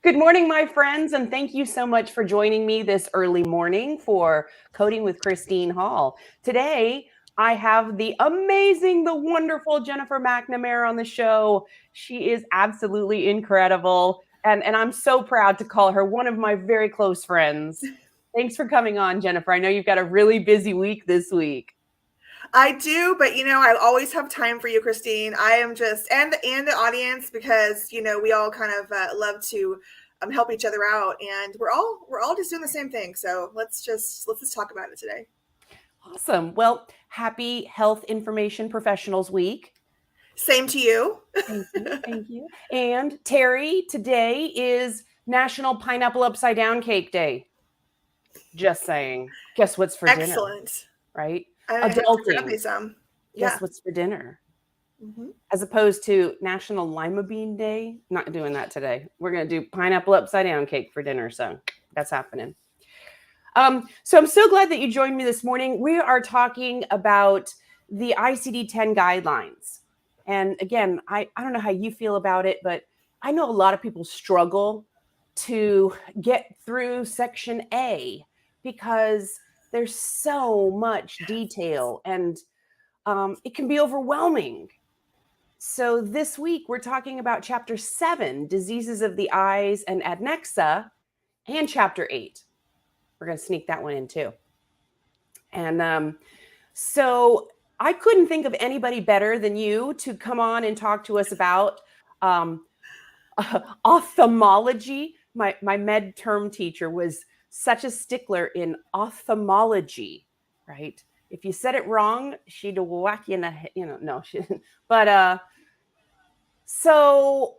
Good morning, my friends, and thank you so much for joining me this early morning for Coding with Christine Hall. Today, I have the amazing, the wonderful Jennifer McNamara on the show. She is absolutely incredible, and I'm so proud to call her one of my very close friends. Thanks for coming on, Jennifer. I know you've got a really busy week this week. I do, but I always have time for you, Christine. I am just and the audience because we all kind of love to help each other out, and we're all just doing the same thing. So let's just talk about it today. Awesome. Well, happy Health Information Professionals Week. Same to you. Thank you. Thank you. And Terry, today is National Pineapple Upside Down Cake Day. Just saying. Guess what's for dinner? Excellent. Right? I have to grab me Adulting. some. Guess what's for dinner? Mm-hmm. As opposed to National Lima Bean Day. Not doing that today. We're going to do pineapple upside down cake for dinner. So that's happening. So I'm so glad that you joined me this morning. We are talking about the ICD-10 guidelines. And again, I don't know how you feel about it, but I know a lot of people struggle to get through Section A because there's so much detail and it can be overwhelming. So this week, we're talking about Chapter 7, Diseases of the Eyes and Adnexa, and Chapter 8. We're going to sneak that one in too. And so I couldn't think of anybody better than you to come on and talk to us about ophthalmology. My med term teacher was such a stickler in ophthalmology, right? If you said it wrong, she'd whack you in the head. No, she didn't. But so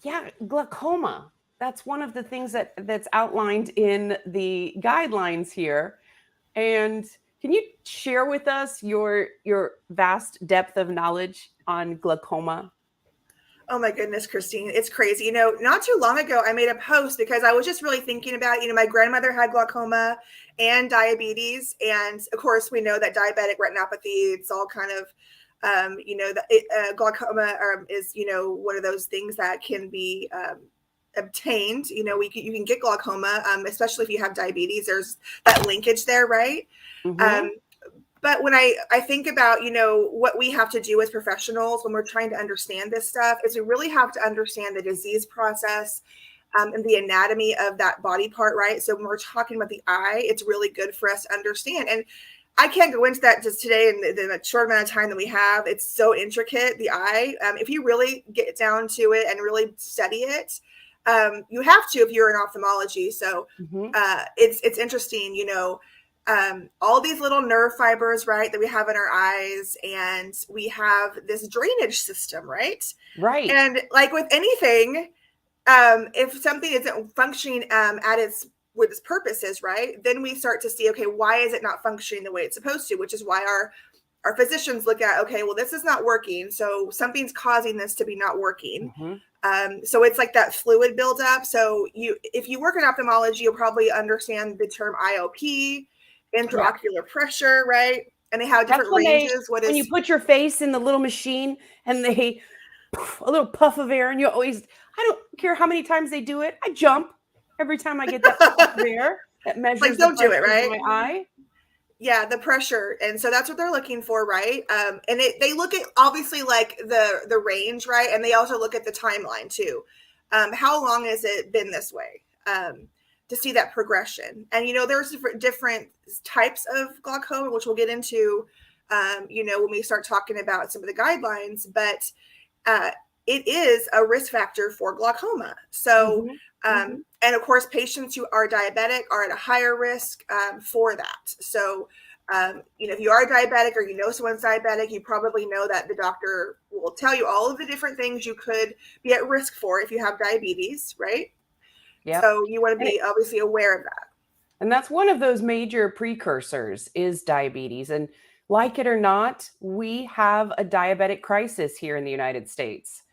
yeah, glaucoma. That's one of the things that's outlined in the guidelines here. And can you share with us your vast depth of knowledge on glaucoma? Oh my goodness, Christine, it's crazy. Not too long ago, I made a post because I was just really thinking about, my grandmother had glaucoma and diabetes. And of course, we know that diabetic retinopathy, it's all kind of, glaucoma is, one of those things that can be obtained. You can get glaucoma, especially if you have diabetes. There's that linkage there, right? Mm-hmm. But when I think about, what we have to do as professionals when we're trying to understand this stuff is we really have to understand the disease process and the anatomy of that body part, right? So when we're talking about the eye, it's really good for us to understand. And I can't go into that just today in the short amount of time that we have. It's so intricate, the eye. If you really get down to it and really study it, you have to if you're in ophthalmology. So it's interesting, all these little nerve fibers, right, that we have in our eyes, and we have this drainage system, right? Right. And like with anything, if something isn't functioning with its purposes, right, then we start to see, okay, why is it not functioning the way it's supposed to? Which is why our physicians look at, okay, well, this is not working, so something's causing this to be not working. So it's like that fluid buildup. So if you work in ophthalmology, you'll probably understand the term IOP, intraocular pressure, right? And they have different ranges. When you put your face in the little machine and they a little puff of air, and I don't care how many times they do it, I jump every time I get that puff of air that measures like, don't do it, right? In my eye. Yeah, the pressure. And so that's what they're looking for, right? And they look at obviously like the range, right? And they also look at the timeline too. How long has it been this way? To see that progression. And there's different types of glaucoma, which we'll get into when we start talking about some of the guidelines, but it is a risk factor for glaucoma. So and of course, patients who are diabetic are at a higher risk for that. So if you are diabetic or someone's diabetic, you probably know that the doctor will tell you all of the different things you could be at risk for if you have diabetes, right? Yep. So you want to be obviously aware of that. And that's one of those major precursors is diabetes. And like it or not, we have a diabetic crisis here in the United States.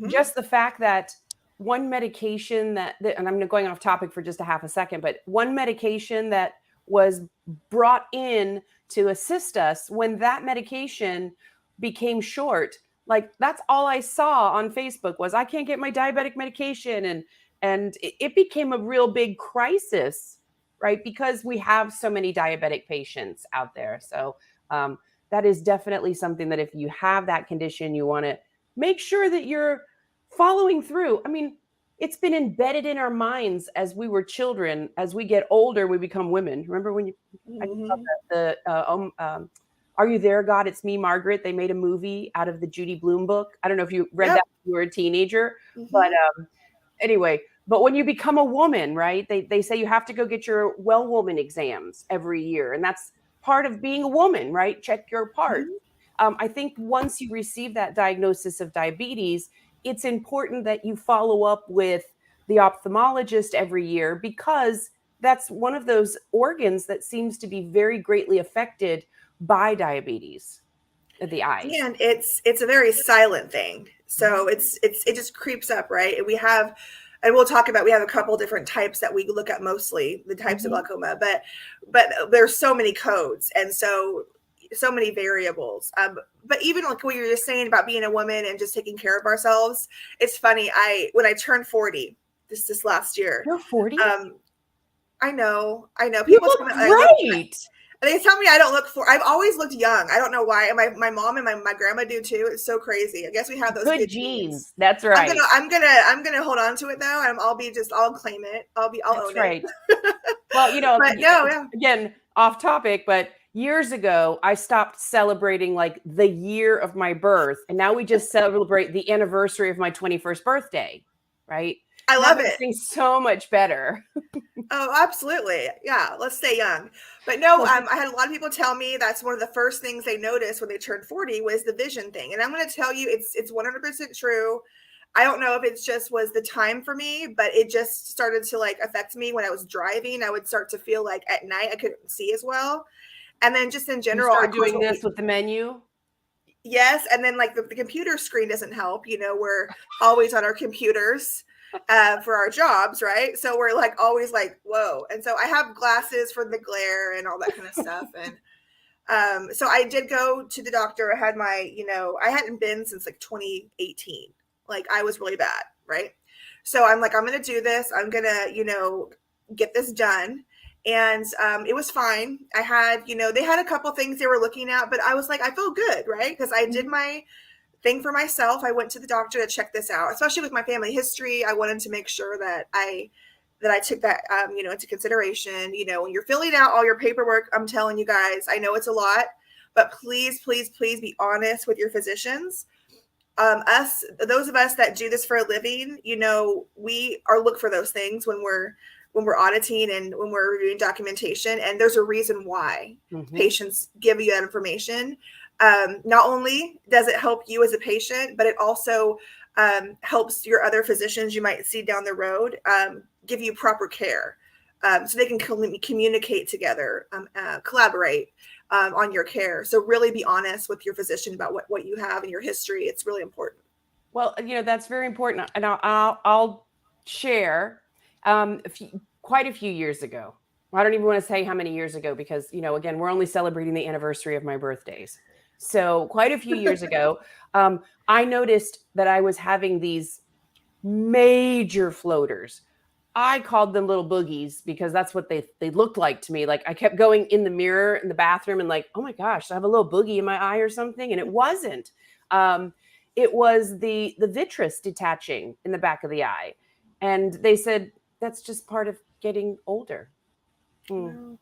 Just the fact that one medication and I'm going off topic for just a half a second, but one medication that was brought in to assist us, when that medication became short, Like that's all I saw on Facebook was I can't get my diabetic medication, and it became a real big crisis, right? Because we have so many diabetic patients out there. So that is definitely something that if you have that condition, you want to make sure that you're following through. I mean, it's been embedded in our minds as we were children. As we get older, we become women. Remember when you I saw Mhm. the Are You There, God? It's Me, Margaret. They made a movie out of the Judy Blume book. I don't know if you read that Yep. when you were a teenager, but Mhm. anyway, but when you become a woman, right? They say you have to go get your well woman exams every year, and that's part of being a woman, right? Check your part. Mhm. I think once you receive that diagnosis of diabetes, it's important that you follow up with the ophthalmologist every year because that's one of those organs that seems to be very greatly affected by diabetes, the eyes. And it's a very silent thing. So it just creeps up, right? And we have, and we'll talk about, we have a couple different types that we look at, mostly the types of Mhm. glaucoma, but there's so many codes, and so many variables. But even like what you're just saying about being a woman and just taking care of ourselves, it's funny. When I turned 40 this last year, You're 40? um, I know. You People tell me look I look. great. They tell me I don't look for. I've always looked young. I don't know why. And my mom and my grandma do too. It's so crazy. I guess we have those Good good genes. genes. That's right. I'm gonna hold on to it though. And I'll claim it. I'll That's own it. right. Well, But no, yeah. again, off topic, but years ago, I stopped celebrating like the year of my birth. And now we just celebrate the anniversary of my 21st birthday, right? I And that love makes it. things so much better. Oh, absolutely. Yeah, let's stay young. But no, Well, I had a lot of people tell me that's one of the first things they noticed when they turned 40 was the vision thing. And I'm going to tell you, it's 100% true. I don't know if it's just was the time for me, but it just started to like affect me when I was driving. I would start to feel like at night I couldn't see as well. And then just in you general, start of course, doing this with the menu. yes. And then like the computer screen doesn't help. We're always on our computers for our jobs, right? So we're like always like, whoa. And so I have glasses for the glare and all that kind of stuff. And so I did go to the doctor. I had I hadn't been since like 2018. Like I was really bad, right? So I'm like, I'm gonna do this. I'm gonna, get this done. And it was fine. I had, they had a couple things they were looking at, but I was like, I feel good, right? Because I did my thing for myself. I went to the doctor to check this out, especially with my family history. I wanted to make sure that I took that into consideration. When you're filling out all your paperwork, I'm telling you guys, I know it's a lot, but please, please, please be honest with your physicians. Those of us that do this for a living, we are look for those things when we're auditing and when we're reviewing documentation, and there's a reason why Mhm. patients give you that information. Not only does it help you as a patient, but it also helps your other physicians you might see down the road give you proper care, so they can communicate together, collaborate on your care. So really be honest with your physician about what you have in your history. It's really important. Well, that's very important, and I'll share. Quite a few years ago, I don't even want to say how many years ago because again, we're only celebrating the anniversary of my birthdays. So quite a few years ago, I noticed that I was having these major floaters. I called them little boogies because that's what they looked like to me. Like I kept going in the mirror in the bathroom and like, oh my gosh, I have a little boogie in my eye or something, and it wasn't. Um, it was the vitreous detaching in the back of the eye, and they said that's just part of getting older. Hmm. Wow.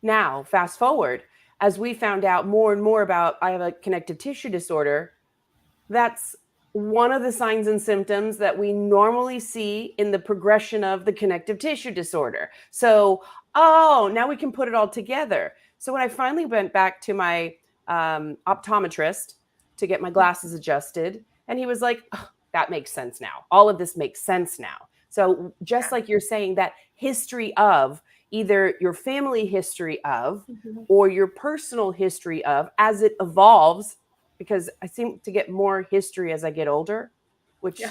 Now, fast forward, as we found out more and more about I have a connective tissue disorder, that's one of the signs and symptoms that we normally see in the progression of the connective tissue disorder. So, oh, now we can put it all together. So, when I finally went back to my optometrist to get my glasses adjusted, and he was like, oh, that makes sense now. All of this makes sense now. So, just Yeah. like you're saying, that history of either your family history of Mhm. or your personal history of as it evolves, because I seem to get more history as I get older, Yeah. which I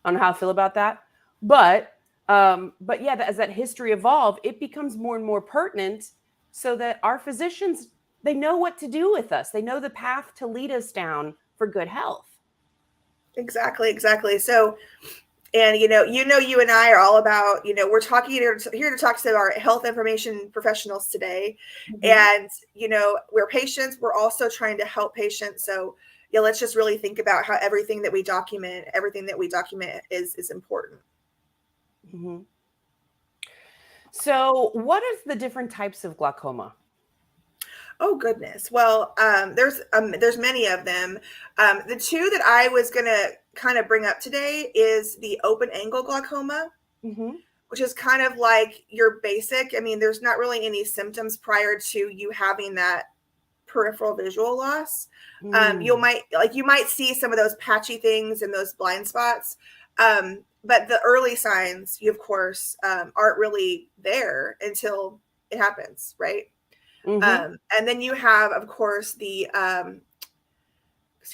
don't know how I feel about that. But yeah, as that history evolve, it becomes more and more pertinent so that our physicians, they know what to do with us. They know the path to lead us down for good health. Exactly. So, and you and I are all about, we're talking here to talk to our health information professionals today. And, we're patients. We're also trying to help patients. So, yeah, let's just really think about how everything that we document is important. Mm-hmm. So, what are the different types of glaucoma? Oh goodness. Well, there's many of them. The two that I was gonna kind of bring up today is the open angle glaucoma, Mm-hmm. which is kind of like your basic. I mean, there's not really any symptoms prior to you having that peripheral visual loss. You might see some of those patchy things and those blind spots, but the early signs, you of course, aren't really there until it happens, right? Mm-hmm. And then you have, of course, the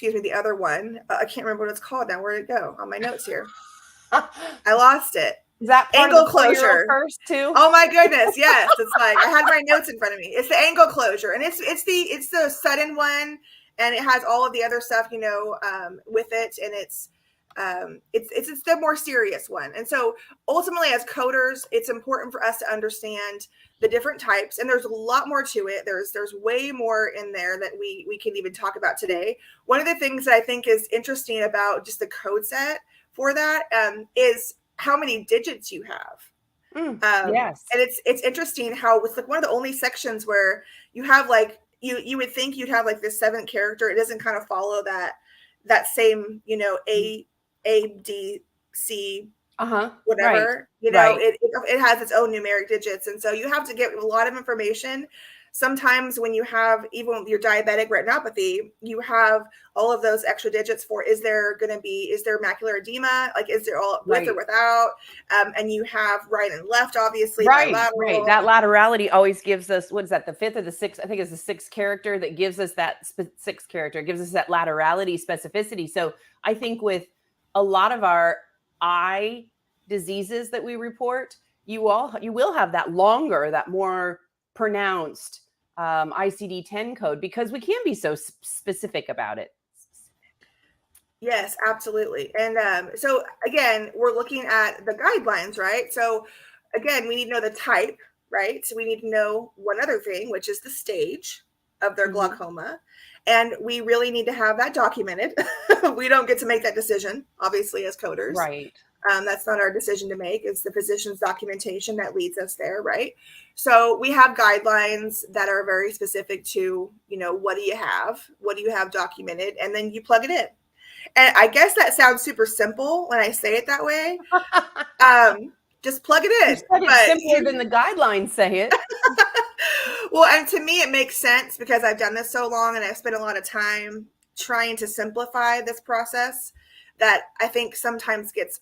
the other one. I can't remember what it's called now. Where did it go on my notes here? I lost it. Is that part Angle of the 4-year-old closure. curse too? Oh my goodness, yes. It's like I had my notes in front of me. It's the angle closure, and it's the sudden one, and it has all of the other stuff, with it, and it's the more serious one. And so ultimately, as coders, it's important for us to understand the different types, and there's a lot more to it. There's way more in there that we can even talk about today. One of the things that I think is interesting about just the code set for that is how many digits you have. Yes. And it's interesting how it's like one of the only sections where you have like you would think you'd have like this seventh character. It doesn't kind of follow that same A D C whatever. Right. It has its own numeric digits, and so you have to get a lot of information. Sometimes when you have even your diabetic retinopathy, you have all of those extra digits for is there macular edema, like is there all with or without, and you have right and left, obviously bilateral. That laterality always gives us, what is that, the fifth or the sixth? I think it's the sixth character that gives us that sixth character, gives us that laterality specificity. So I think with a lot of our eye diseases that we report, you will have that longer, that more pronounced ICD-10 code, because we can be so specific about it. Yes, absolutely. And so again, we're looking at the guidelines, right? So again, we need to know the type, right? So we need to know one other thing, which is the stage of their glaucoma. And we really need to have that documented. We don't get to make that decision, obviously, as coders. Right. That's not our decision to make. It's the physician's documentation that leads us there, right? So we have guidelines that are very specific to, what do you have documented, and then you plug it in. And I guess that sounds super simple when I say it that way. Just plug it in. You said it's simpler than the guidelines say it. Well, and to me, it makes sense because I've done this so long and I've spent a lot of time trying to simplify this process that I think sometimes gets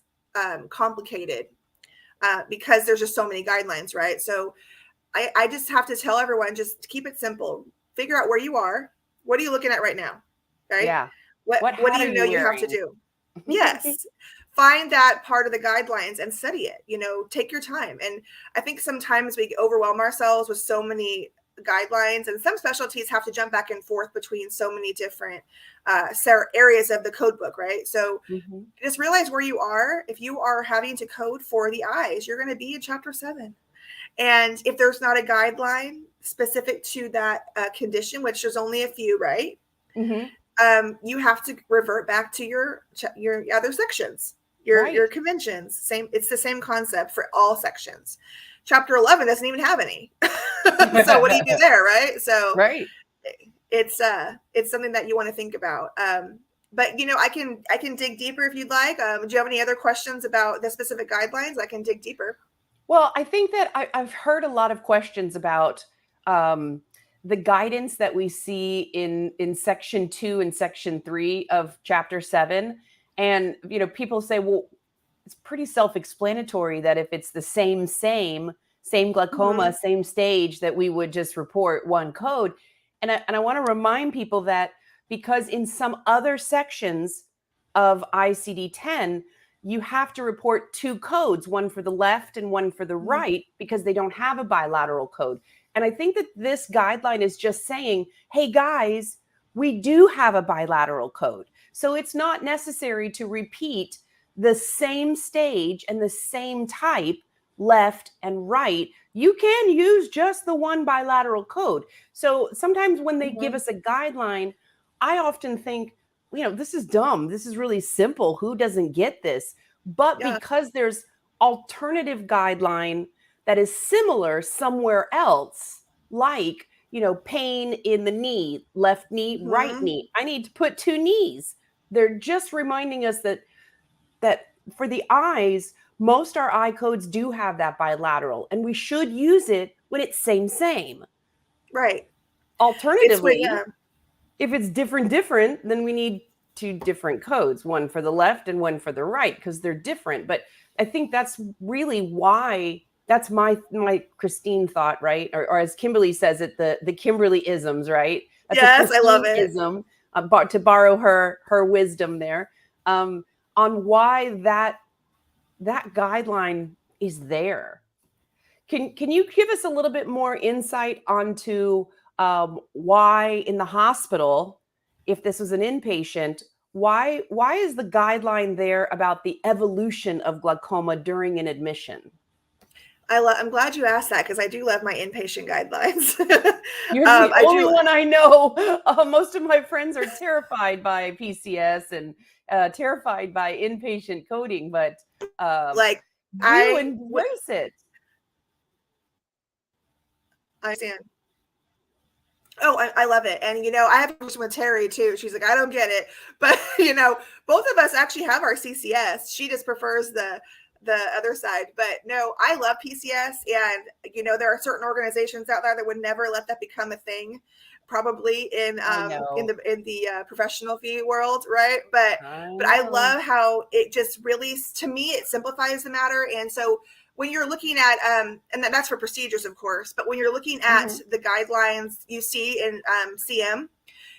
complicated because there's just so many guidelines, right? So I just have to tell everyone, just keep it simple. Figure out where you are. What are you looking at right now? Right? Yeah. What do you know you have to do? Yes. Find that part of the guidelines and study it. Take your time. And I think sometimes we overwhelm ourselves with so many guidelines, and some specialties have to jump back and forth between so many different areas of the code book, right? So just realize where you are. If you are having to code for the eyes, you're going to be in chapter 7. And if there's not a guideline specific to that condition, which there's only a few, right? You have to revert back to your other sections, your conventions. It's the same concept for all sections. Chapter 11 doesn't even have any. So what do you do there, right? So it's something that you want to think about. But I can dig deeper if you'd like. Do you have any other questions about the specific guidelines? I can dig deeper. Well, I think that I've heard a lot of questions about the guidance that we see in section 2 and section 3 of chapter 7. And, people say, well, it's pretty self-explanatory that if it's the same glaucoma, same stage, that we would just report one code. And I want to remind people that because in some other sections of ICD-10, you have to report 2 codes, one for the left and one for the right, because they don't have a bilateral code. And I think that this guideline is just saying, hey, guys, we do have a bilateral code. So it's not necessary to repeat the same stage and the same type left and right. You can use just the one bilateral code. So sometimes when they give us a guideline, I often think, this is dumb. This is really simple. Who doesn't get this? But because there's alternative guideline that is similar somewhere else, like, pain in the knee, left knee, right knee, I need to put 2 knees. They're just reminding us that for the eyes, most our eye codes do have that bilateral, and we should use it when it's same. Right. Alternatively, if it's different, then we need 2 different codes, one for the left and one for the right, because they're different. But I think that's really why, that's my Christine thought, right? Or as Kimberly says it, the Kimberly-isms, right? That's yes, I love it. Ism, to borrow her wisdom there, on why that guideline is there. Can you give us a little bit more insight onto why in the hospital, if this was an inpatient, why is the guideline there about the evolution of glaucoma during an admission? I'm glad you asked that, because I do love my inpatient guidelines. You're the only one I know. Most of my friends are terrified by PCS and terrified by inpatient coding, but you embrace it. I understand. Oh, I love it. And, I have a question with Terry too. She's like, I don't get it. But, both of us actually have our CCS. She just prefers the other side. But no, I love PCS. And, there are certain organizations out there that would never let that become a thing, probably in the professional fee world. Right. But I love how it just really, to me, it simplifies the matter. And so when you're looking at, and that's for procedures, of course, but when you're looking at the guidelines you see in CM,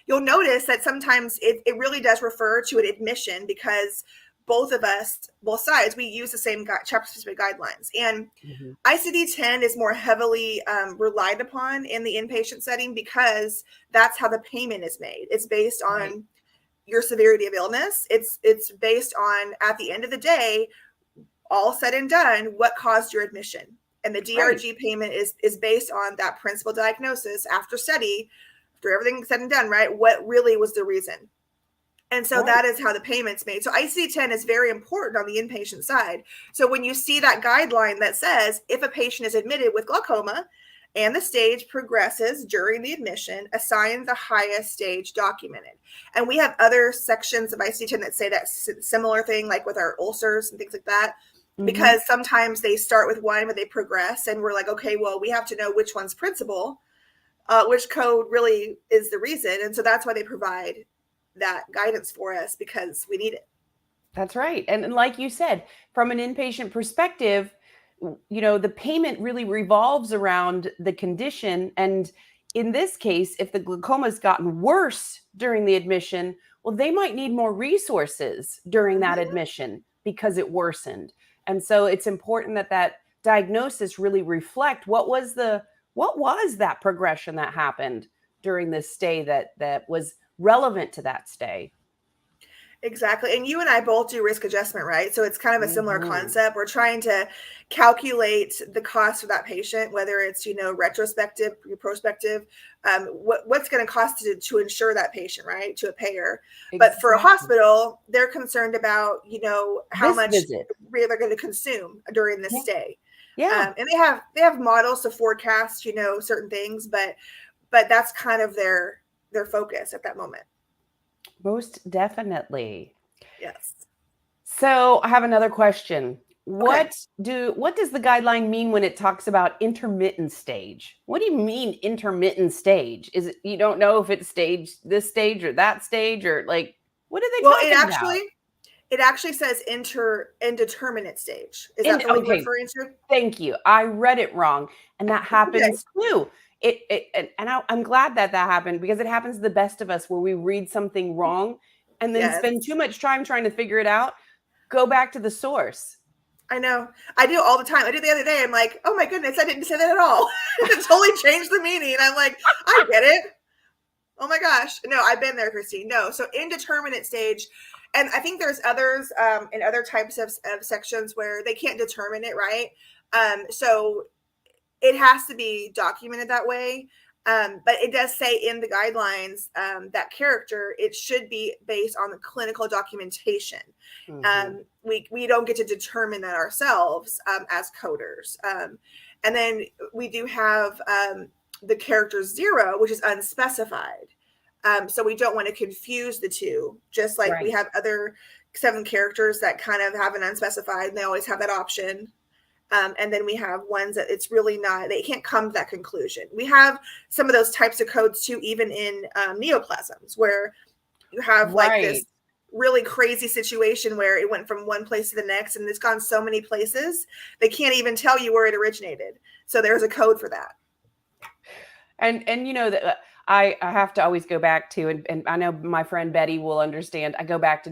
you'll notice that sometimes it really does refer to an admission, because both sides, we use the same chapter-specific guidelines. And ICD-10 is more heavily relied upon in the inpatient setting, because that's how the payment is made. It's based on your severity of illness. It's based on, at the end of the day, all said and done, what caused your admission. And the DRG payment is based on that principal diagnosis after study, after everything said and done, right? What really was the reason? And so that is how the payment's made. So ICD-10 is very important on the inpatient side. So when you see that guideline that says, if a patient is admitted with glaucoma and the stage progresses during the admission, assign the highest stage documented. And we have other sections of ICD-10 that say that similar thing, like with our ulcers and things like that. Because sometimes they start with one, but they progress, and we're like, okay, well, we have to know which one's principal, which code really is the reason. And so that's why they provide that guidance for us, because we need it. That's right. And like you said, from an inpatient perspective, the payment really revolves around the condition. And in this case, if the glaucoma's gotten worse during the admission, well, they might need more resources during that admission because it worsened. And so it's important that diagnosis really reflect what was that progression that happened during this stay that was relevant to that stay. Exactly. And you and I both do risk adjustment, right? So it's kind of a similar concept. We're trying to calculate the cost of that patient, whether it's, retrospective, prospective, what's going to cost to insure that patient, right? To a payer. Exactly. But for a hospital, they're concerned about, how much they're going to consume during this stay. Yeah. And they have models to forecast, certain things, but that's kind of their focus at that moment. Most definitely. Yes. So I have another question. What does the guideline mean when it talks about intermittent stage? What do you mean intermittent stage? Is it, you don't know if it's this stage or that stage, or like, what are they talking about? It actually says indeterminate stage. Is that what you're referring to? Thank you. I read it wrong, and that happens too. I'm glad that happened, because it happens to the best of us, where we read something wrong and then spend too much time trying to figure it out. Go back to the source. I know. I do all the time. I did the other day. I'm like, oh my goodness, I didn't say that at all. It totally changed the meaning. I'm like, I get it. Oh my gosh. No, I've been there, Christine. No. So indeterminate stage. And I think there's others in other types of sections where they can't determine it, right? So it has to be documented that way. But it does say in the guidelines that character, it should be based on the clinical documentation. Mm-hmm. We don't get to determine that ourselves as coders. And then we do have the character 0, which is unspecified. So we don't want to confuse the two, just like we have other 7 characters that kind of have an unspecified, and they always have that option. And then we have ones that it's really not, they can't come to that conclusion. We have some of those types of codes too, even in neoplasms, where you have like this really crazy situation where it went from one place to the next and it's gone so many places, they can't even tell you where it originated. So there's a code for that. And you know, that I have to always go back to, and I know my friend Betty will understand, I go back to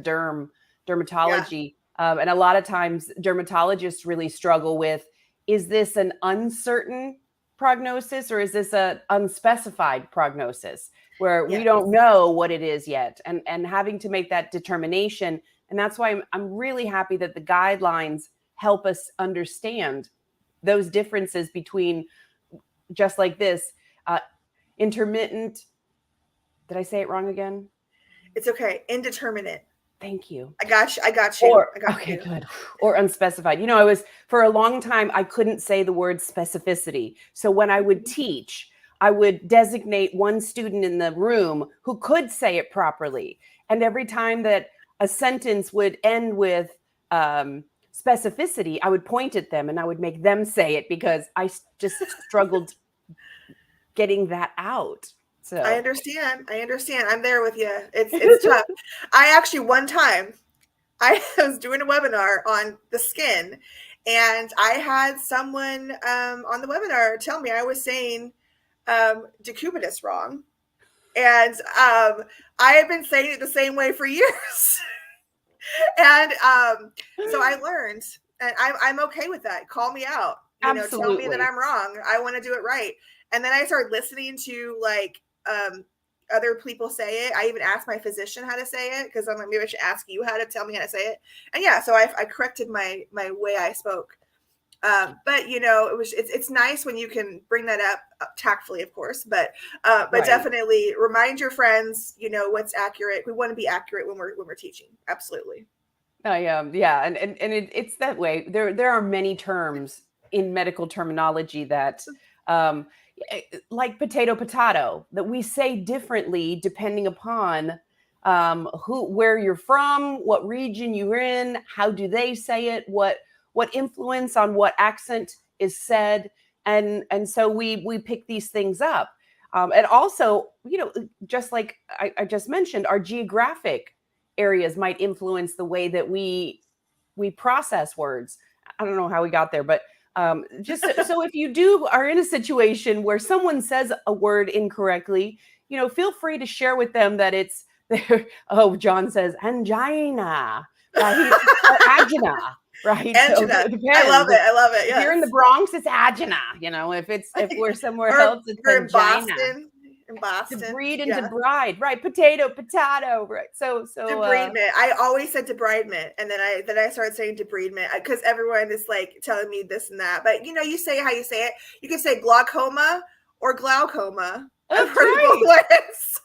dermatology. Yeah. And a lot of times dermatologists really struggle with, is this an uncertain prognosis or is this an unspecified prognosis where we don't know what it is yet, and having to make that determination. And that's why I'm really happy that the guidelines help us understand those differences between, just like this, intermittent. Did I say it wrong again? It's okay. Indeterminate. Thank you. I got you. Or, okay, good. Or unspecified. You know, I was, for a long time, I couldn't say the word specificity. So when I would teach, I would designate one student in the room who could say it properly. And every time that a sentence would end with specificity, I would point at them and I would make them say it, because I just struggled getting that out. So I understand. I'm there with you. It's tough. I actually, one time I was doing a webinar on the skin, and I had someone on the webinar tell me I was saying decubitus wrong. And I have been saying it the same way for years. And so I learned, and I'm okay with that. Call me out. You know, tell me that I'm wrong. I want to do it right. And then I started listening to like other people say it. I even asked my physician how to say it, because I'm like, maybe I should ask you how to tell me how to say it. And yeah, so I corrected my way I spoke. But you know, it's nice when you can bring that up tactfully, of course, but definitely remind your friends, you know, what's accurate. We want to be accurate when we're teaching. Absolutely. Yeah. And it's that way. There are many terms in medical terminology that, like potato, that we say differently depending upon where you're from, what region you're in, how do they say it, what influence on what accent is said, and so we pick these things up, and also, you know, just like I just mentioned, our geographic areas might influence the way that we process words. I don't know how we got there, but just so if you are in a situation where someone says a word incorrectly, you know, feel free to share with them that it's there. Oh, John says angina, right? Or agina, right? Angina. So I love it. If you're in the Bronx, it's agina. You know, if we're somewhere else, it's angina. In Boston. Debrid and debride, right? Potato, right? So debridement. I always said debridement, and then I started saying debridement because everyone is like telling me this and that. But you know, you say how you say it. You can say glaucoma or glaucoma. I've heard both ways.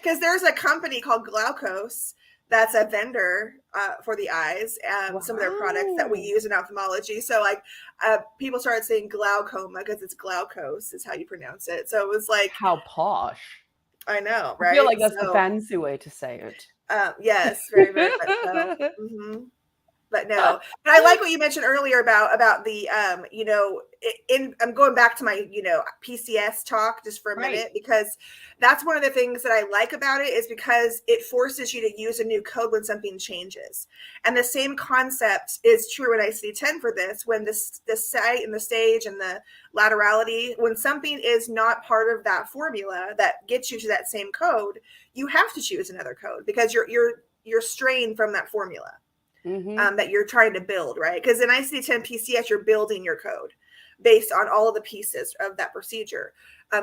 Because there's a company called Glaukos that's a vendor for the eyes, some of their products that we use in ophthalmology. So like people started saying glaucoma because it's Glaukos is how you pronounce it. So it was like, how posh. I know, right? I feel like that's the fancy way to say it. Yes, very, very much so. Mm-hmm. But no, but I like what you mentioned earlier about the, you know, I'm going back to my, you know, PCS talk just for a minute, because that's one of the things that I like about it, is because it forces you to use a new code when something changes. And the same concept is true in ICD-10 for this, when the site and the stage and the laterality, when something is not part of that formula that gets you to that same code, you have to choose another code because you're straying from that formula. Mm-hmm. That you're trying to build, right? Because in ICD-10 PCS, you're building your code. based on all of the pieces of that procedure.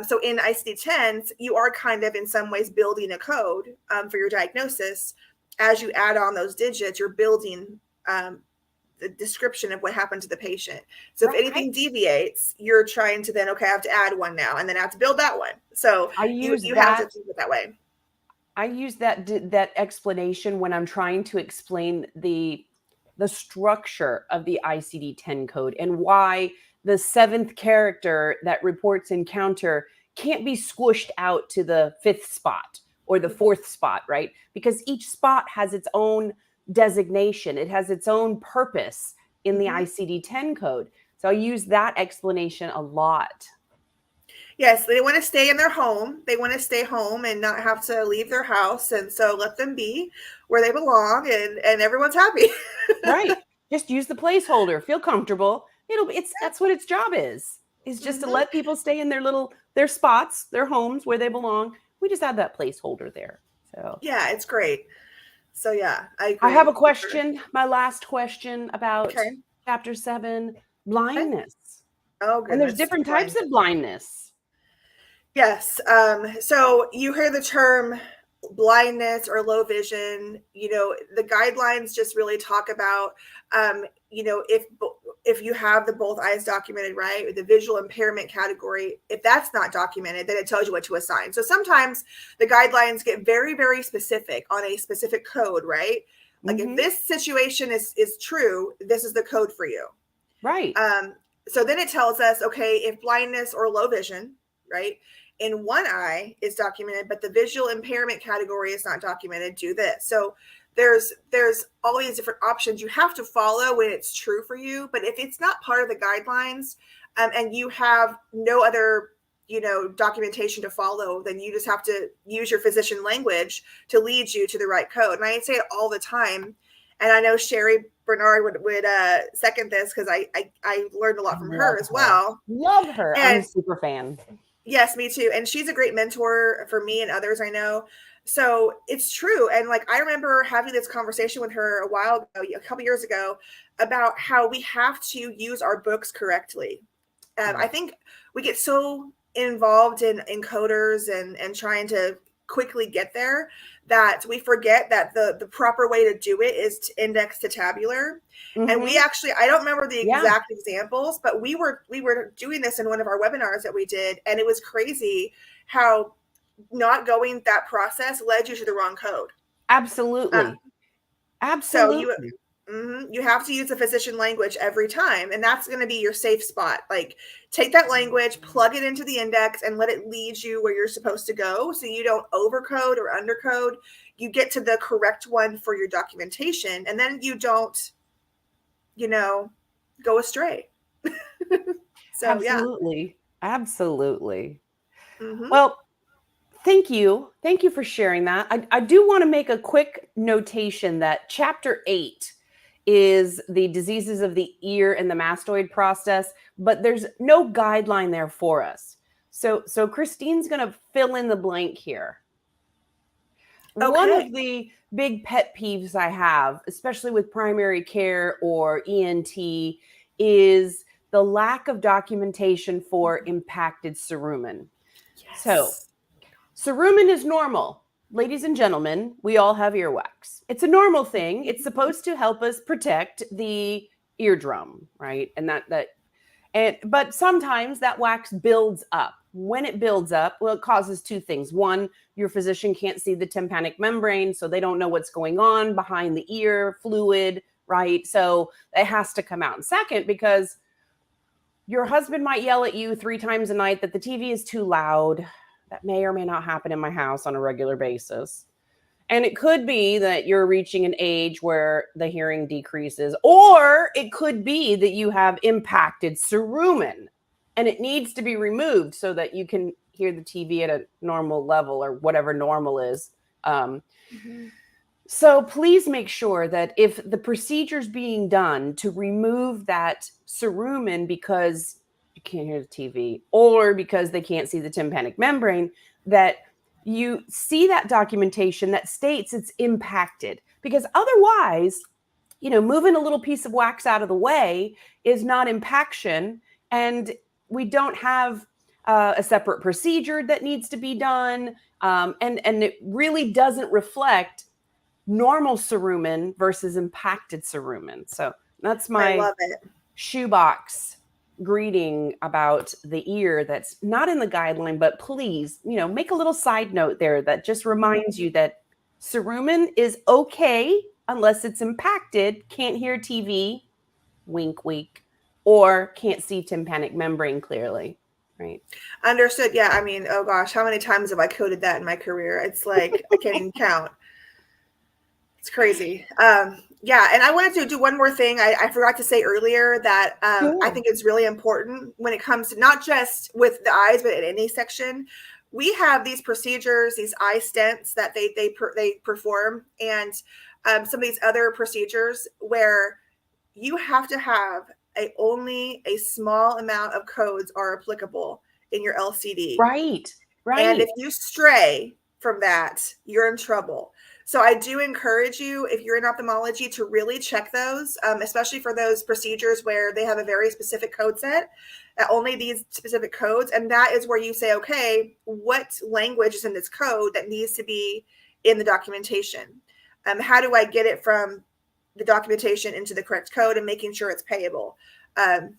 So in ICD-10s, you are kind of in some ways building a code for your diagnosis. As you add on those digits, you're building the description of what happened to the patient. So if anything deviates, you're trying to then, okay, I have to add one now, and then I have to build that one. So you have to think it that way. I use that explanation when I'm trying to explain the structure of the ICD-10 code and why the 7th character that reports encounter can't be squished out to the 5th spot or the 4th spot, right? Because each spot has its own designation. It has its own purpose in the ICD-10 code. So I use that explanation a lot. Yes, they want to stay in their home. They want to stay home and not have to leave their house. And so let them be where they belong, and everyone's happy. Right. Just use the placeholder. Feel comfortable. That's what its job is just to let people stay in their spots, their homes where they belong. We just add that placeholder there. So yeah, it's great. So yeah, I agree. I have a question. My last question about chapter 7, blindness. Oh, goodness. And there's different types of blindness. Yes. So you hear the term blindness or low vision. The guidelines just really talk about, if you have the both eyes documented, right, or the visual impairment category, if that's not documented, then it tells you what to assign. So sometimes the guidelines get very, very specific on a specific code, right? Like if this situation is true, this is the code for you. Right. So then it tells us, okay, if blindness or low vision, right, in one eye is documented, but the visual impairment category is not documented, do this. So there's all these different options you have to follow when it's true for you. But if it's not part of the guidelines, and you have no other, documentation to follow, then you just have to use your physician language to lead you to the right code. And I say it all the time. And I know Sherry Bernard would second this, because I learned a lot from her as well. Love her. And I'm a super fan. Yes, me too. And she's a great mentor for me and others I know. So it's true. And I remember having this conversation with her a couple years ago, about how we have to use our books correctly. I think we get so involved in coders and trying to quickly get there that we forget that the proper way to do it is to index to tabular. And we actually, I don't remember the exact examples, but we were doing this in one of our webinars that we did, and it was crazy how not going that process led you to the wrong code. Absolutely. Absolutely. So you have to use the physician language every time, and that's going to be your safe spot. Take that language, plug it into the index, and let it lead you where you're supposed to go, so you don't overcode or undercode. You get to the correct one for your documentation, and then you don't, go astray. So absolutely. Absolutely. Well, thank you for sharing that. I do want to make a quick notation that chapter 8 is the diseases of the ear and the mastoid process, but there's no guideline there for us. So Christine's going to fill in the blank here. Okay. One of the big pet peeves I have, especially with primary care or ENT, is the lack of documentation for impacted cerumen. Yes. So cerumen is normal. Ladies and gentlemen, we all have earwax. It's a normal thing. It's supposed to help us protect the eardrum, right? But sometimes that wax builds up. When it builds up, well, it causes two things. One, your physician can't see the tympanic membrane, so they don't know what's going on behind the ear fluid, right? So it has to come out. And second, because your husband might yell at you 3 times a night that the TV is too loud. That may or may not happen in my house on a regular basis. And it could be that you're reaching an age where the hearing decreases, or it could be that you have impacted cerumen and it needs to be removed so that you can hear the TV at a normal level, or whatever normal is. So please make sure that if the procedure's being done to remove that cerumen because you can't hear the TV, or because they can't see the tympanic membrane, that you see that documentation that states it's impacted. Because otherwise, moving a little piece of wax out of the way is not impaction. And we don't have a separate procedure that needs to be done. And it really doesn't reflect normal cerumen versus impacted cerumen. So that's I my love it. shoebox greeting about the ear that's not in the guideline, but please, make a little side note there that just reminds you that cerumen is okay unless it's impacted, can't hear TV, wink, wink, or can't see tympanic membrane clearly, right? Understood. Yeah. I mean, oh gosh, how many times have I coded that in my career? It's like, I can't even count. It's crazy. Yeah. And I wanted to do one more thing. I forgot to say earlier that I think it's really important when it comes to not just with the eyes, but in any section. We have these procedures, these eye stents that they perform, and some of these other procedures where you have to have only a small amount of codes are applicable in your LCD. Right. And if you stray from that, you're in trouble. So I do encourage you, if you're in ophthalmology, to really check those, especially for those procedures where they have a very specific code set, only these specific codes. And that is where you say, okay, what language is in this code that needs to be in the documentation? How do I get it from the documentation into the correct code and making sure it's payable? And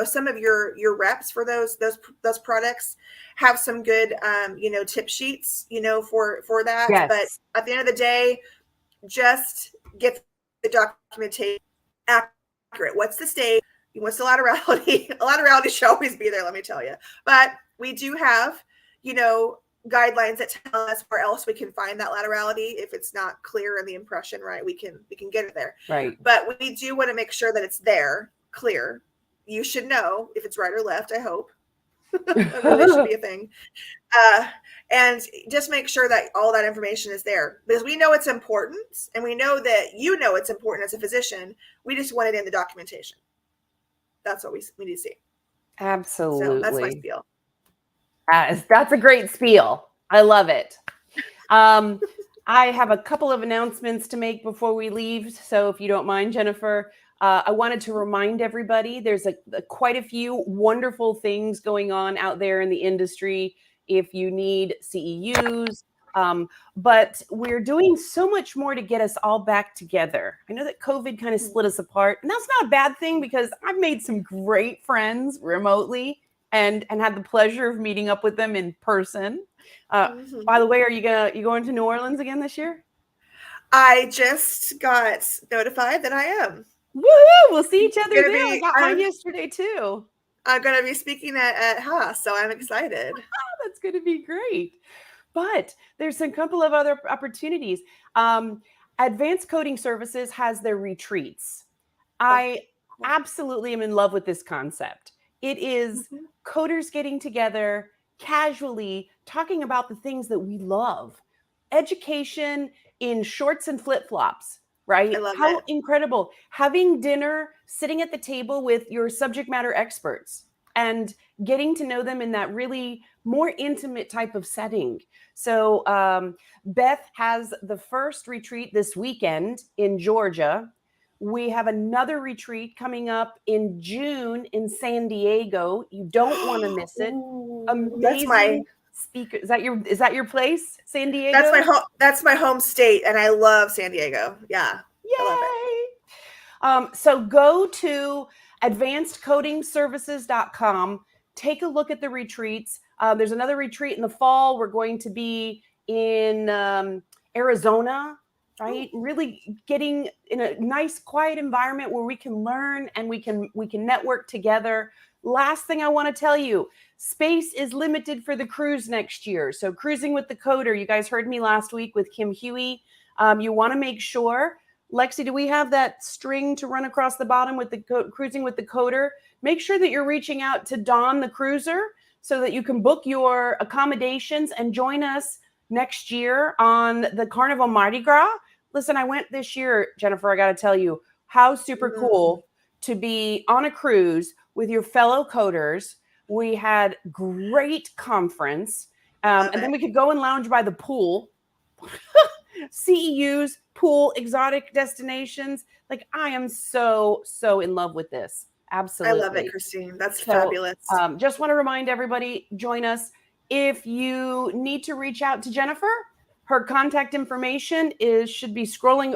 some of your reps for those products have some good tip sheets for that. Yes. But at the end of the day, just get the documentation accurate. What's the state? What's the laterality? A laterality should always be there, let me tell you. But we do have guidelines that tell us where else we can find that laterality. If it's not clear in the impression, right, we can get it there. Right. But we do want to make sure that it's there, clear. You should know if it's right or left, I hope. That really should be a thing. And just make sure that all that information is there, because we know it's important, and we know that it's important as a physician. We just want it in the documentation. That's what we need to see. Absolutely. So that's my spiel. That's a great spiel. I love it. I have a couple of announcements to make before we leave. So if you don't mind, Jennifer, I wanted to remind everybody there's quite a few wonderful things going on out there in the industry if you need CEUs. But we're doing so much more to get us all back together. I know that COVID kind of split us apart, and that's not a bad thing, because I've made some great friends remotely and had the pleasure of meeting up with them in person. By the way, are you going to New Orleans again this year? I just got notified that I am. Woohoo! We'll see each other there. I got mine yesterday too. I'm going to be speaking at Haas, so I'm excited. That's going to be great. But there's a couple of other opportunities. Advanced Coding Services has their retreats. I absolutely am in love with this concept. It is coders getting together casually, talking about the things that we love. Education in shorts and flip-flops, right? How incredible. Having dinner, sitting at the table with your subject matter experts and getting to know them in that really more intimate type of setting. So Beth has the first retreat this weekend in Georgia. We have another retreat coming up in June in San Diego. You don't want to miss it. Amazing. That's my speaker. Is that your place, San Diego? That's my home state, and I love San Diego. Yeah. Yay! I love it. So go to advancedcodingservices.com. Take a look at the retreats. There's another retreat in the fall. We're going to be in Arizona, right? Really getting in a nice, quiet environment where we can learn and we can network together. Last thing I want to tell you, space is limited for the cruise next year. So Cruising with the Coder, you guys heard me last week with Kim Huey. You want to make sure, Lexi, do we have that string to run across the bottom with the Cruising with the Coder? Make sure that you're reaching out to Dawn the Cruiser so that you can book your accommodations and join us next year on the Carnival Mardi Gras. Listen, I went this year, Jennifer, I got to tell you, how super cool to be on a cruise with your fellow coders. We had great conference. And then we could go and lounge by the pool. CEUs, pool, exotic destinations. Like, I am so in love with this. Absolutely. I love it, Christine. That's So, fabulous. Just want to remind everybody, join us. If you need to reach out to Jennifer, her contact information should be scrolling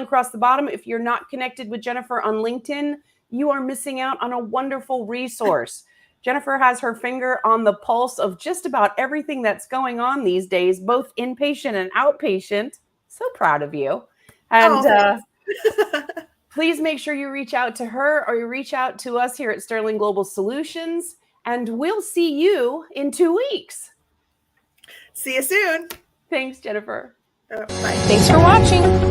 across the bottom. If you're not connected with Jennifer on LinkedIn, you are missing out on a wonderful resource. Jennifer has her finger on the pulse of just about everything that's going on these days, both inpatient and outpatient. So proud of you. And please make sure you reach out to her or you reach out to us here at Stirling Global Solutions, and we'll see you in 2 weeks. See you soon. Thanks, Jennifer. Bye. Thanks for watching.